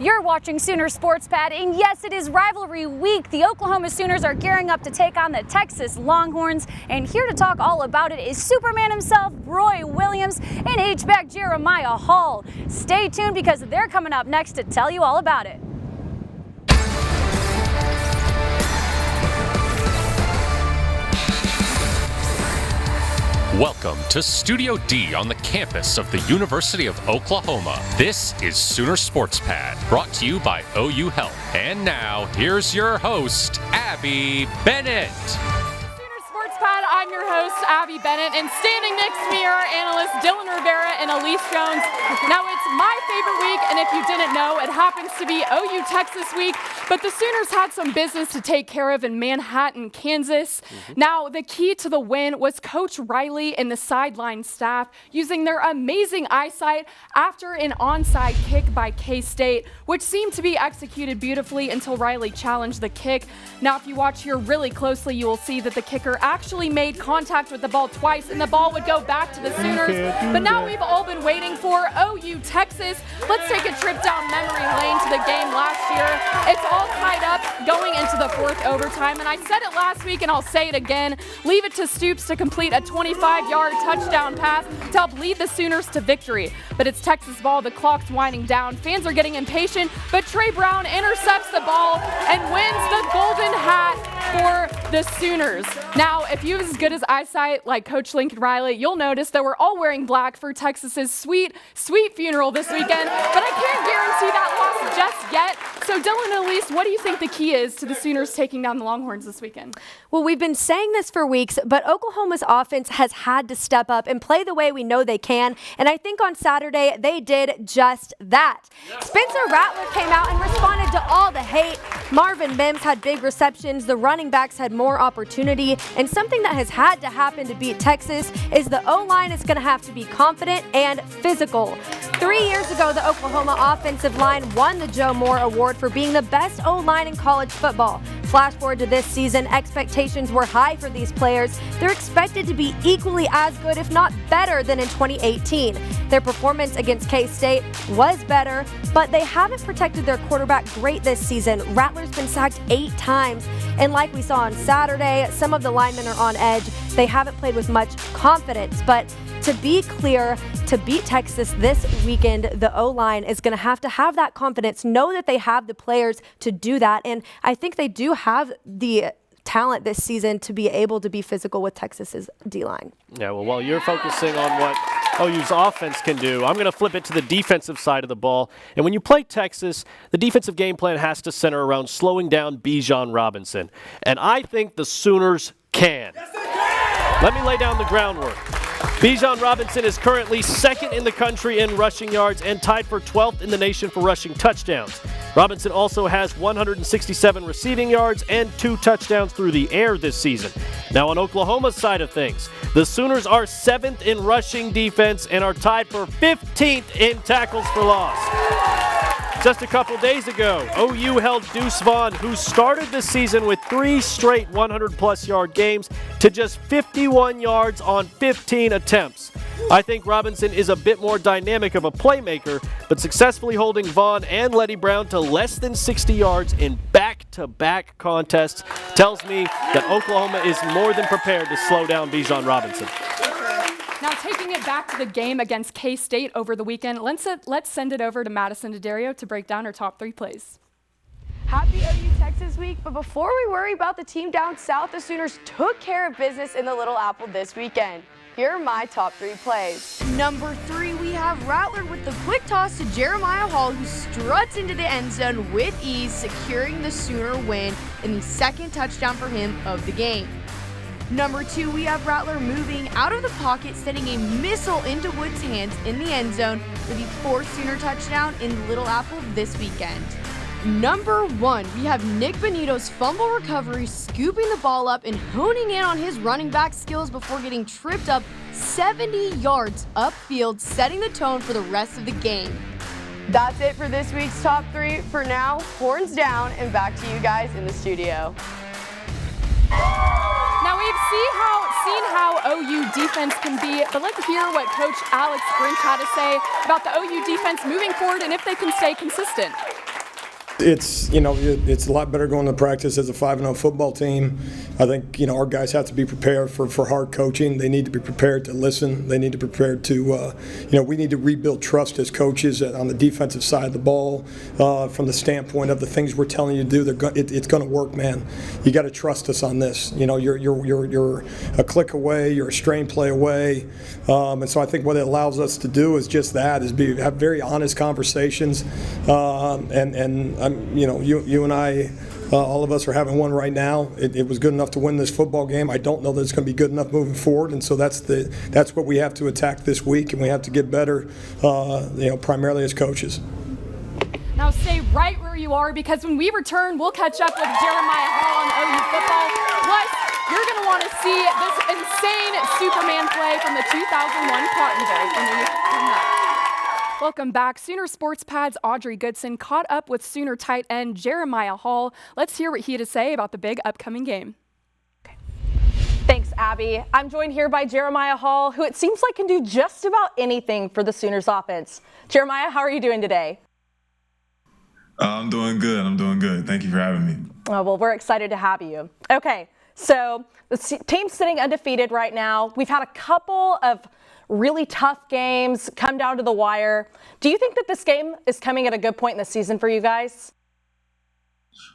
You're watching Sooner Sports Pad, and yes, it is rivalry week. The Oklahoma Sooners are gearing up to take on the Texas Longhorns, and here to talk all about it is Superman himself, Roy Williams, and H-back Jeremiah Hall. Stay tuned because they're coming up next to tell you all about it. Welcome to Studio D on the campus of the University of Oklahoma. This is Sooner Sports Pad, brought to you by OU Health. And now, here's your host, Abbi Bennett. I'm your host, Abbi Bennett, and standing next to me are our analysts, Rivera and Alyse Jones. Now, it's my favorite week, and if you didn't know, it happens to be OU Texas week, but the Sooners had some business to take care of in Manhattan, Kansas. Now, the key to the win was Coach Riley and the sideline staff using their amazing eyesight after an onside kick by K-State, which seemed to be executed beautifully until Riley challenged the kick. Now, if you watch here really closely, you will see that the kicker actually made contact with the ball twice, and the ball would go back to the Sooners. But now we've all been waiting for OU Texas. Let's take a trip down memory lane to the game last year. It's all tied up going into the fourth overtime, and I said it last week and I'll say it again. Leave it to Stoops to complete a 25-yard touchdown pass to help lead the Sooners to victory. But it's Texas ball, the clock's winding down, fans are getting impatient, but Trey Brown intercepts the ball and wins the golden hat for the Sooners. Now, if you have as good as eyesight like Coach Lincoln Riley, you'll notice that we're all wearing black for Texas's sweet funeral this weekend, but I can't guarantee that loss just yet. So Dylan and Alyse, what do you think the key is to the Sooners taking down the Longhorns this weekend? Well, we've been saying this for weeks, but Oklahoma's offense has had to step up and play the way we know they can, and I think on Saturday they did just that. Spencer Rattler came out and responded to all the hate. Marvin Mims had big receptions, the running backs had more opportunity, and something that has had to happen to beat Texas is the O-line is going to have to be confident and physical. 3 years ago, the Oklahoma offensive line won the Joe Moore Award for being the best O-line in college football. Flash forward to this season, expectations were high for these players. They're expected to be equally as good, if not better, than in 2018. Their performance against K-State was better, but they haven't protected their quarterback great this season. Rattler's been sacked 8 times, and like we saw on Saturday, some of the linemen are on edge. They haven't played with much confidence, but to be clear, to beat Texas this weekend, the O-line is going to have that confidence, know that they have the players to do that, and I think they do have the talent this season to be able to be physical with Texas's D-line. Yeah, well, while you're focusing on what OU's offense can do, I'm going to flip it to the defensive side of the ball. And when you play Texas, the defensive game plan has to center around slowing down Bijan Robinson. And I think the Sooners can. Yes, they can! Let me lay down the groundwork. Bijan Robinson is currently second in the country in rushing yards and tied for 12th in the nation for rushing touchdowns. Robinson also has 167 receiving yards and 2 touchdowns through the air this season. Now on Oklahoma's side of things, the Sooners are 7th in rushing defense and are tied for 15th in tackles for loss. Just a couple days ago, OU held Deuce Vaughn, who started the season with 3 straight 100-plus yard games, to just 51 yards on 15 attempts. I think Robinson is a bit more dynamic of a playmaker, but successfully holding Vaughn and Letty Brown to less than 60 yards in back-to-back contests tells me that Oklahoma is more than prepared to slow down Bijan Robinson. Now, taking it back to the game against K-State over the weekend, let's send it over to Madison Daddario to break down her top 3 plays. Happy OU Texas week, but before we worry about the team down south, the Sooners took care of business in the Little Apple this weekend. Here are my top 3 plays. Number 3, we have Rattler with the quick toss to Jeremiah Hall, who struts into the end zone with ease, securing the Sooner win in the second touchdown for him of the game. Number 2, we have Rattler moving out of the pocket, sending a missile into Wood's hands in the end zone for the 4th Sooner touchdown in Little Apple this weekend. Number 1, we have Nick Benito's fumble recovery, scooping the ball up and honing in on his running back skills before getting tripped up 70 yards upfield, setting the tone for the rest of the game. That's it for this week's top 3. For now, horns down and back to you guys in the studio. Now we've seen how OU defense can be, but let's hear what Coach Alex Grinch had to say about the OU defense moving forward and if they can stay consistent. It's a lot better going to practice as a 5-0 football team. I think our guys have to be prepared for hard coaching. They need to be prepared to listen. They need to be prepared to we need to rebuild trust as coaches on the defensive side of the ball from the standpoint of the things we're telling you to do. It's going to work, man. You got to trust us on this. You're a click away. You're a strain play away, and so I think what it allows us to do is just that: have very honest conversations, you and I, all of us are having one right now. It was good enough to win this football game. I don't know that it's going to be good enough moving forward, and so that's what we have to attack this week, and we have to get better, primarily as coaches. Now stay right where you are, because when we return, we'll catch up with Jeremiah Hall on OU football. Plus, you're going to want to see this insane Superman play from the 2001 Cotton Bowl when we come back. Welcome back. Sooner Sports Pad's Audrey Goodson caught up with Sooner tight end Jeremiah Hall. Let's hear what he had to say about the big upcoming game. Thanks, Abby. I'm joined here by Jeremiah Hall, who it seems like can do just about anything for the Sooners offense. Jeremiah, how are you doing today? I'm doing good. Thank you for having me. Oh, well, we're excited to have you. Okay, so the team's sitting undefeated right now. We've had a couple of really tough games come down to the wire. Do you think that this game is coming at a good point in the season for you guys?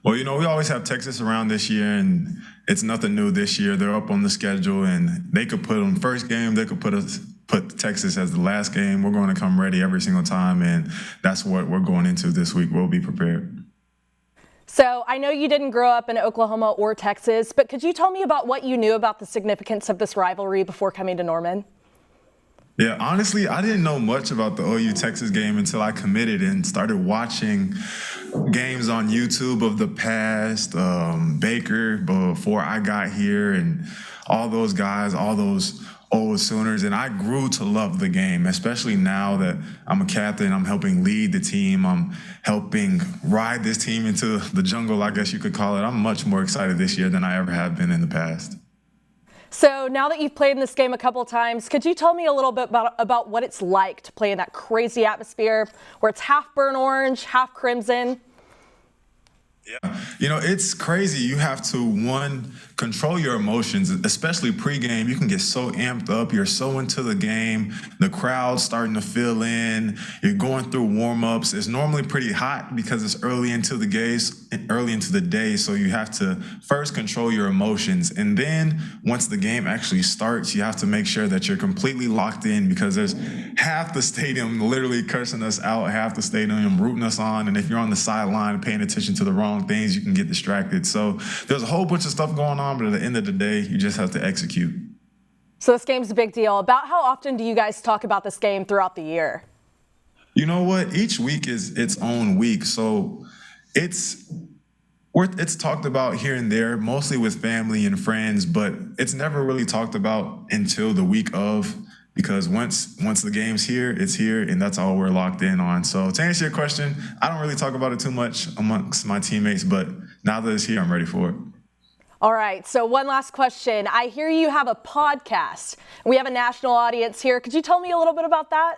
Well, we always have Texas around this year, and it's nothing new this year. They're up on the schedule, and they could put them first game. They could put Texas as the last game. We're going to come ready every single time, and that's what we're going into this week. We'll be prepared. So I know you didn't grow up in Oklahoma or Texas, but could you tell me about what you knew about the significance of this rivalry before coming to Norman? Yeah, honestly, I didn't know much about the OU-Texas game until I committed and started watching games on YouTube of the past, Baker before I got here, and all those guys, all those old Sooners, and I grew to love the game, especially now that I'm a captain. I'm helping lead the team. I'm helping ride this team into the jungle, I guess you could call it. I'm much more excited this year than I ever have been in the past. So now that you've played in this game a couple of times, could you tell me a little bit about what it's like to play in that crazy atmosphere where it's half burnt orange, half crimson? Yeah, it's crazy. You have to, one, control your emotions, especially pregame. You can get so amped up. You're so into the game. The crowd's starting to fill in. You're going through warm-ups. It's normally pretty hot because it's early into the day, so you have to first control your emotions. And then once the game actually starts, you have to make sure that you're completely locked in, because there's half the stadium literally cursing us out, half the stadium rooting us on. And if you're on the sideline paying attention to the wrong things, you can get distracted. So there's a whole bunch of stuff going on, but at the end of the day, you just have to execute. So this game's a big deal. About how often do you guys talk about this game throughout the year? You know what? Each week is its own week. So it's talked about here and there, mostly with family and friends, but it's never really talked about until the week of, because once the game's here, it's here, and that's all we're locked in on. So to answer your question, I don't really talk about it too much amongst my teammates, but now that it's here, I'm ready for it. All right, so one last question. I hear you have a podcast. We have a national audience here. Could you tell me a little bit about that?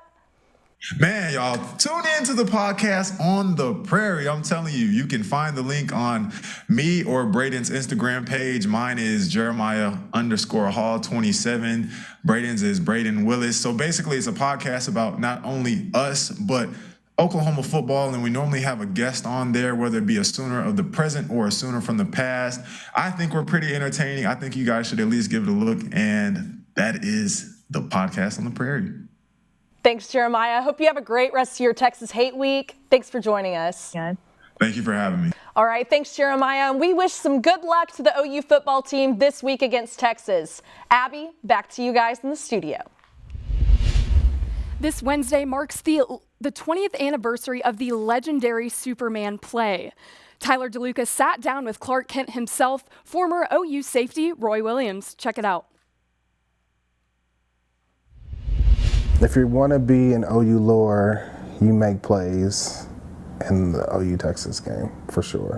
Man, y'all, tune in to the podcast On the Prairie. I'm telling you, you can find the link on me or Braden's Instagram page. Mine is Jeremiah_Hall27. Braden's is Braden Willis. So basically, it's a podcast about not only us, but Oklahoma football, and we normally have a guest on there, whether it be a Sooner of the present or a Sooner from the past. I think we're pretty entertaining. I think you guys should at least give it a look, and that is the podcast On the Prairie. Thanks, Jeremiah. I hope you have a great rest of your Texas Hate Week. Thanks for joining us. Thank you for having me. All right, thanks, Jeremiah. And we wish some good luck to the OU football team this week against Texas. Abby, back to you guys in the studio. This Wednesday marks the 20th anniversary of the legendary Superman play. Tyler DeLuca sat down with Clark Kent himself, former OU safety Roy Williams. Check it out. If you want to be in OU lore, you make plays in the OU Texas game, for sure.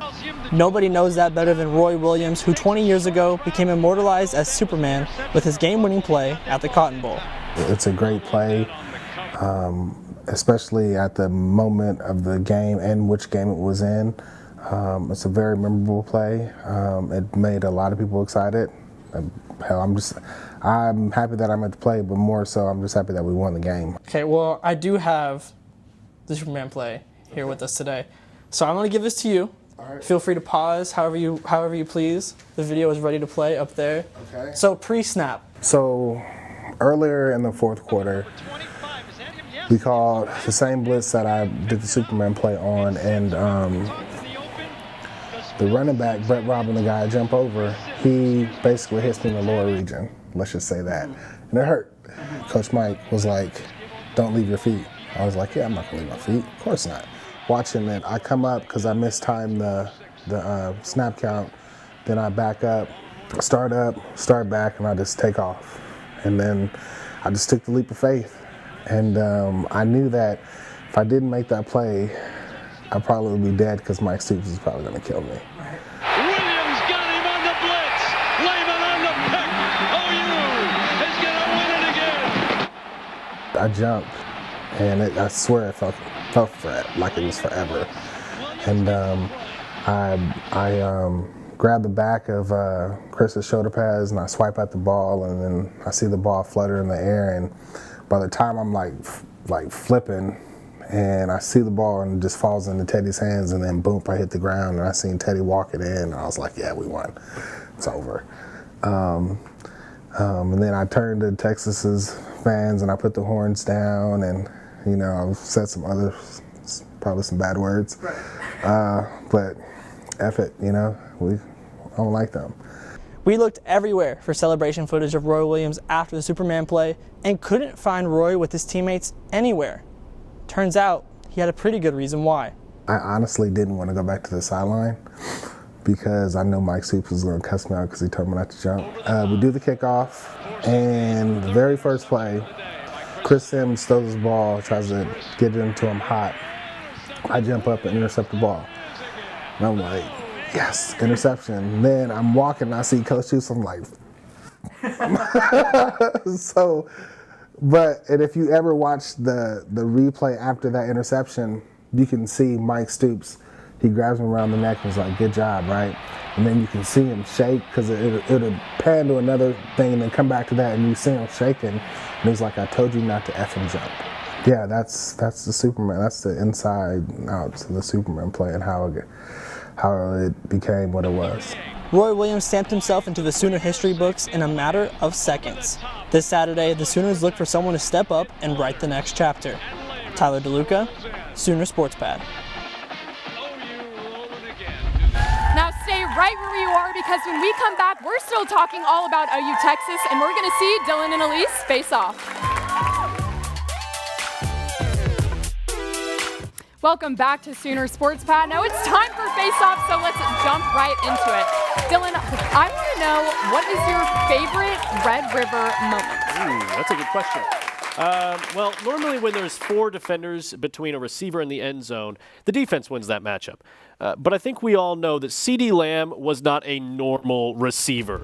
Nobody knows that better than Roy Williams, who 20 years ago became immortalized as Superman with his game-winning play at the Cotton Bowl. It's a great play. especially at the moment of the game and which game it was in. It's a very memorable play. It made a lot of people excited. Hell, I'm happy that I'm at the play, but more so, I'm just happy that we won the game. Okay, well, I do have the Superman play here with us today. So I'm going to give this to you. All right. Feel free to pause however you please. The video is ready to play up there. Okay. So pre-snap. So earlier in the fourth quarter, we called the same blitz that I did the Superman play on, and the running back, Brett Robin, the guy I jump over, he basically hits me in the lower region. Let's just say that. And it hurt. Coach Mike was like, don't leave your feet. I was like, yeah, I'm not going to leave my feet. Of course not. Watching it, I come up because I mistimed the snap count. Then I back up, start back, and I just take off. And then I just took the leap of faith. And I knew that if I didn't make that play, I probably would be dead because Mike Stoops is probably going to kill me. Williams got him on the blitz. Lehman on the pick. OU is going to win it again. I jumped, and I swear it felt like it was forever. And I grab the back of Chris's shoulder pads and I swipe at the ball, and then I see the ball flutter in the air, and by the time I'm like flipping and I see the ball and it just falls into Teddy's hands, and then boom, I hit the ground and I seen Teddy walk it in, and I was like, yeah, we won. It's over. And then I turned to Texas's fans and I put the horns down, and I've said some other, probably some bad words, but F it, I don't like them. We looked everywhere for celebration footage of Roy Williams after the Superman play and couldn't find Roy with his teammates anywhere. Turns out he had a pretty good reason why. I honestly didn't want to go back to the sideline because I know Mike Stoops was going to cuss me out because he told me not to jump. We do the kickoff, and the very first play, Chris Sims throws his ball, tries to get it into him hot. I jump up and intercept the ball. And I'm like, yes, interception. And then I'm walking and I see Coach Stoops, I'm like, and if you ever watch the replay after that interception, you can see Mike Stoops. He grabs him around the neck and is like, good job, right? And then you can see him shake because it'll pan to another thing and then come back to that, and you see him shaking. And he's like, I told you not to effing jump. Yeah, that's the Superman. That's the inside out to the Superman play and how it became what it was. Roy Williams stamped himself into the Sooner history books in a matter of seconds. This Saturday, the Sooners look for someone to step up and write the next chapter. Tyler DeLuca, Sooner Sports Pad. Now stay right where you are, because when we come back, we're still talking all about OU Texas, and we're going to see Dylan and Alyse face off. Welcome back to Sooner Sports Pad. Now it's time for face-off, so let's jump right into it. Dylan, I want to know, what is your favorite Red River moment? Ooh, that's a good question. Well, normally when there's 4 defenders between a receiver and the end zone, the defense wins that matchup. But I think we all know that CeeDee Lamb was not a normal receiver.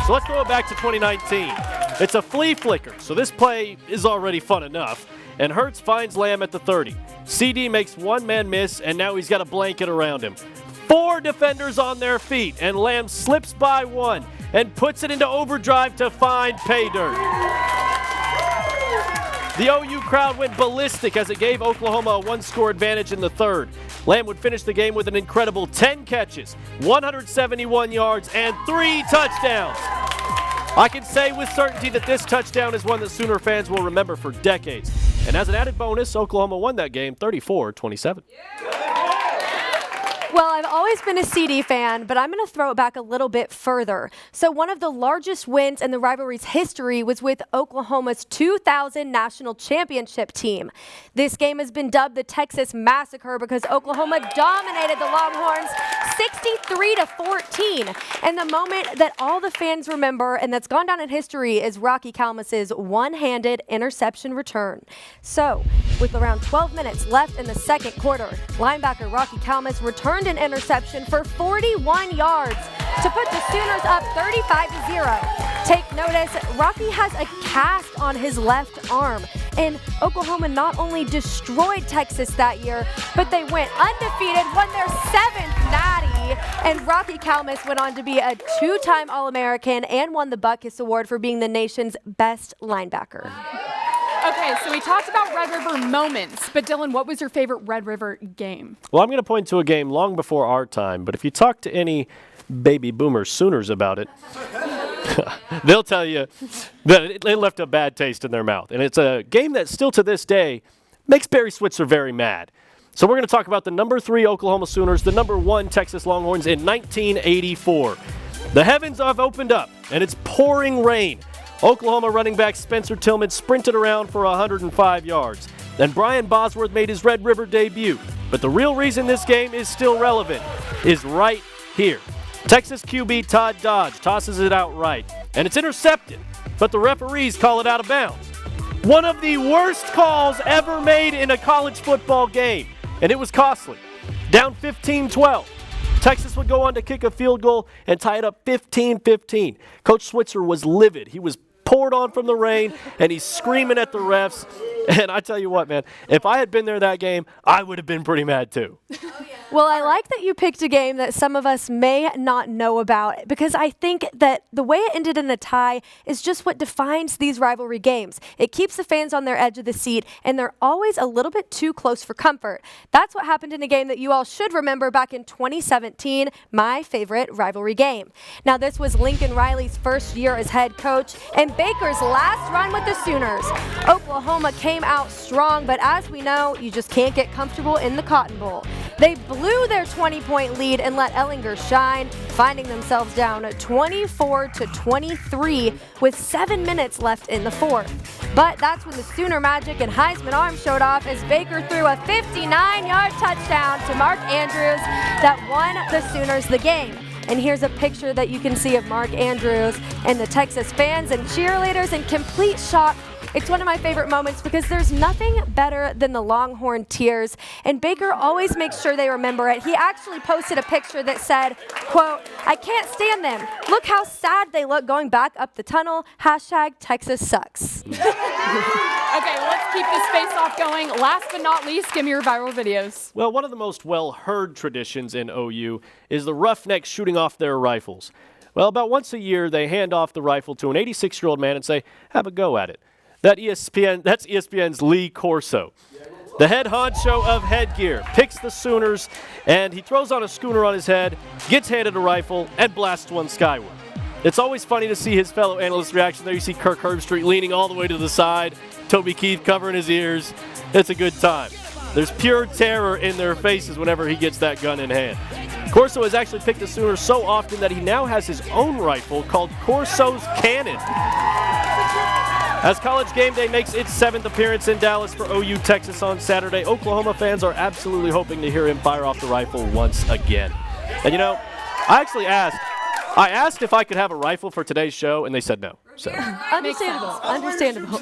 So let's throw it back to 2019. It's a flea flicker, so this play is already fun enough. And Hurts finds Lamb at the 30. CD makes one man miss, and now he's got a blanket around him. 4 defenders on their feet, and Lamb slips by one and puts it into overdrive to find pay dirt. The OU crowd went ballistic as it gave Oklahoma a 1-score advantage in the third. Lamb would finish the game with an incredible 10 catches, 171 yards, and 3 touchdowns. I can say with certainty that this touchdown is one that Sooner fans will remember for decades. And as an added bonus, Oklahoma won that game 34-27. Well, I've always been a CD fan, but I'm going to throw it back a little bit further. So one of the largest wins in the rivalry's history was with Oklahoma's 2000 national championship team. This game has been dubbed the Texas Massacre because Oklahoma dominated the Longhorns 63-14. And the moment that all the fans remember and that's gone down in history is Rocky Kalmus's one-handed interception return. So with around 12 minutes left in the second quarter, linebacker Rocky Kalmus returned an interception for 41 yards to put the Sooners up 35-0. Take notice, Rocky has a cast on his left arm, And Oklahoma not only destroyed Texas that year, but they went undefeated, won their 7th natty, and Rocky Kalmus went on to be a 2-time All-American and won the Butkus Award for being the nation's best linebacker. Okay, so we talked about Red River moments, but Dylan, what was your favorite Red River game? Well, I'm going to point to a game long before our time, but if you talk to any baby boomer Sooners about it, they'll tell you that it left a bad taste in their mouth. And it's a game that still to this day makes Barry Switzer very mad. So we're going to talk about the number 3 Oklahoma Sooners, the number 1 Texas Longhorns in 1984. The heavens have opened up, and it's pouring rain. Oklahoma running back Spencer Tillman sprinted around for 105 yards. Then Brian Bosworth made his Red River debut. But the real reason this game is still relevant is right here. Texas QB Todd Dodge tosses it out right, and it's intercepted, but the referees call it out of bounds. One of the worst calls ever made in a college football game, and it was costly. Down 15-12. Texas would go on to kick a field goal and tie it up 15-15. Coach Switzer was livid. He was poured on from the rain, and he's screaming at the refs. And I tell you what, man, if I had been there that game, I would have been pretty mad too. Well, I like that you picked a game that some of us may not know about, because I think that the way it ended in a tie is just what defines these rivalry games. It keeps the fans on their edge of the seat, and they're always a little bit too close for comfort. That's what happened in a game that you all should remember back in 2017, my favorite rivalry game. Now, this was Lincoln Riley's first year as head coach and Baker's last run with the Sooners. Oklahoma came out strong, but as we know, you just can't get comfortable in the Cotton Bowl. They blew their 20-point lead and let Ellinger shine, finding themselves down 24-23 with 7 minutes left in the fourth. But that's when the Sooner magic and Heisman arm showed off as Baker threw a 59-yard touchdown to Mark Andrews that won the Sooners the game. And here's a picture that you can see of Mark Andrews and the Texas fans and cheerleaders in complete shock. It's one of my favorite moments because there's nothing better than the Longhorn tears, and Baker always makes sure they remember it. He actually posted a picture that said, quote, "I can't stand them. Look how sad they look going back up the tunnel. Hashtag Texas sucks." Okay, well, let's keep this face-off going. Last but not least, give me your viral videos. Well, one of the most well-heard traditions in OU is the Roughnecks shooting off their rifles. Well, about once a year, they hand off the rifle to an 86-year-old man and say, "Have a go at it." That's ESPN's Lee Corso. The head honcho of headgear picks the Sooners, and he throws on a schooner on his head, gets handed a rifle, and blasts one skyward. It's always funny to see his fellow analysts' reaction there. You see Kirk Herbstreit leaning all the way to the side, Toby Keith covering his ears. It's a good time. There's pure terror in their faces whenever he gets that gun in hand. Corso has actually picked the Sooners so often that he now has his own rifle called Corso's Cannon. As College Game Day makes its 7th appearance in Dallas for OU Texas on Saturday, Oklahoma fans are absolutely hoping to hear him fire off the rifle once again. And you know, I asked if I could have a rifle for today's show, and they said no. So Understandable.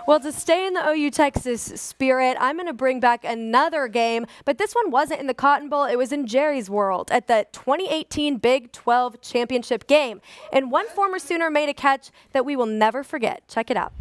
Well, to stay in the OU Texas spirit, I'm going to bring back another game, but this one wasn't in the Cotton Bowl. It was in Jerry's World at the 2018 Big 12 Championship game. And one former Sooner made a catch that we will never forget. Check it out.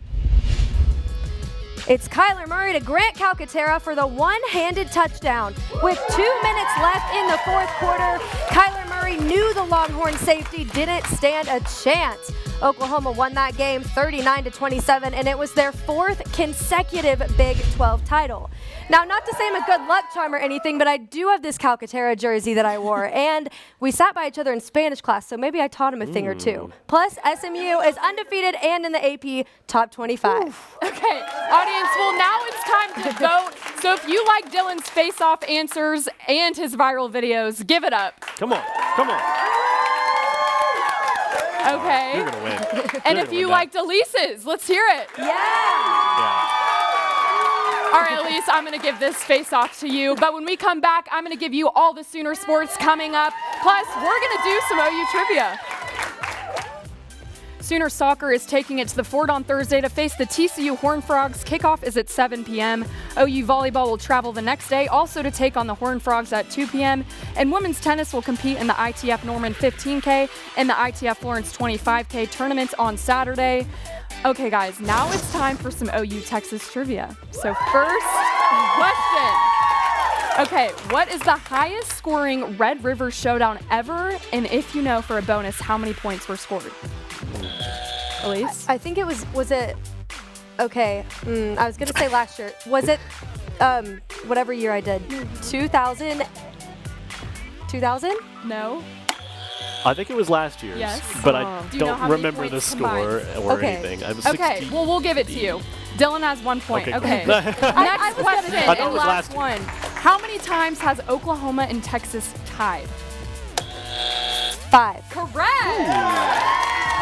It's Kyler Murray to Grant Calcaterra for the one-handed touchdown. With 2 minutes left in the fourth quarter, Kyler Murray knew the Longhorn safety didn't stand a chance. Oklahoma won that game 39-27, and it was their 4th consecutive Big 12 title. Now, not to say I'm a good luck charm or anything, but I do have this Calcaterra jersey that I wore, and we sat by each other in Spanish class, so maybe I taught him a thing or two. Plus, SMU is undefeated and in the AP Top 25. Okay, audience, well, now it's time to vote. So if you like Dylan's face-off answers and his viral videos, give it up. Come on, come on. Okay. You're going to win. And if you liked Alyse's, let's hear it. Yeah. All right, Alyse, I'm going to give this face-off to you. But when we come back, I'm going to give you all the Sooner sports coming up. Plus, we're going to do some OU trivia. Sooner soccer is taking it to the Fort on Thursday to face the TCU Horned Frogs. Kickoff is at 7 p.m. OU volleyball will travel the next day, also to take on the Horned Frogs at 2 p.m. And women's tennis will compete in the ITF Norman 15K and the ITF Florence 25K tournaments on Saturday. Okay, guys, now it's time for some OU Texas trivia. So first question. Okay, what is the highest scoring Red River Showdown ever? And if you know, for a bonus, how many points were scored? Alyse? I think it was it, okay, I was going to say last year. Was it, whatever year I did, 2000? 2000? No. I think it was last year's, Yes. but I Do you know how don't many remember the points score combined? or Okay. anything. I was Okay, 16. well, we'll give it to you. Dylan has 1 point. Okay, Okay. cool. Next question I thought it and was last last one. How many times has Oklahoma and Texas tied? 5. Correct.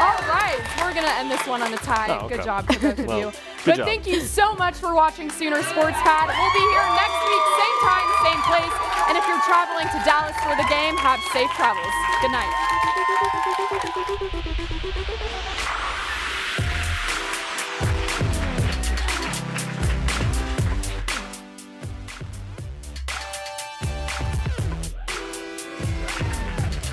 All right, we're going to end this one on a tie. Oh, okay. Good job to both of Well, you. good But job. thank you so much for watching Sooner Sports Pad. We'll be here next week, same time, same place. And if you're traveling to Dallas for the game, have safe travels. Good night.